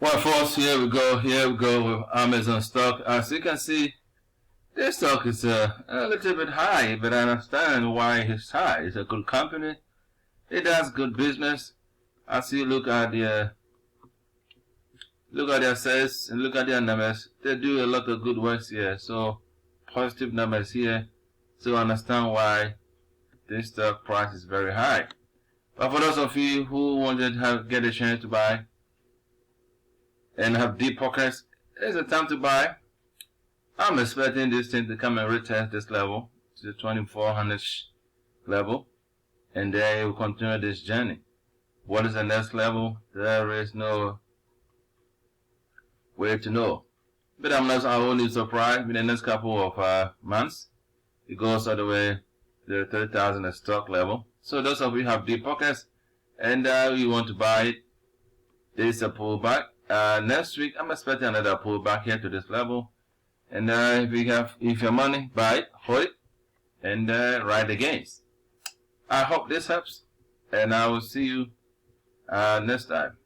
Well, folks, here we go. Here we go with Amazon stock. As you can see, this stock is a little bit high, but I understand why it's high. It's a good company. It does good business. As you look at their sales and look at their numbers, they do a lot of good works here. So positive numbers here. So I understand why this stock price is very high. But for those of you who wanted to get a chance to buy and have deep pockets, it's a time to buy. I'm expecting this thing to come and retest this level to the 2400 level, and then it will continue this journey. What is the next level? There is no way to know. But I won't be surprised in the next couple of months. It goes all the way to the 30,000 stock level. So those of you who have deep pockets and you want to buy it, there is a pullback. Next week I'm expecting another pullback here to this level. And if your money, buy it, hold it, and ride the gains. I hope this helps, and I will see you next time.